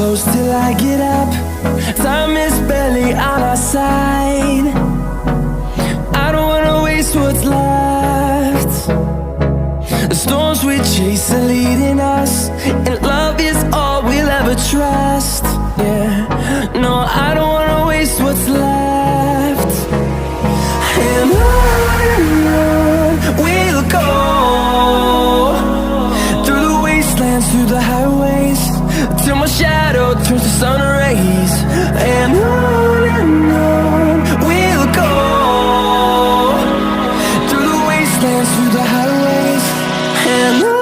close till I get up. Time is barely on our side. I don't wanna waste what's left. The storms we chase are leading us, and love is all we'll ever trust. Yeah, no, I don't wanna waste what's left. And on we'll go, through the wastelands, through the highways, till my shadow turns to sun rays. And on we'll go, through the wastelands, through the highways, and on.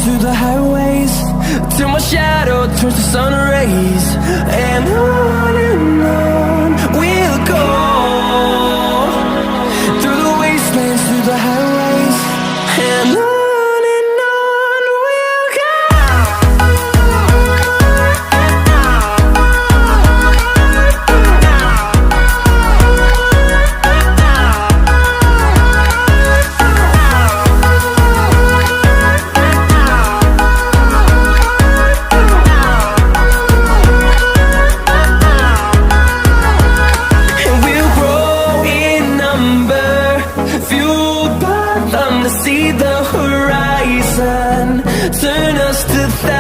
Through the highways, till my shadow turns to sun rays. And on we'll go, through the wastelands, through the highways, and on. See the horizon, turn us to thousands.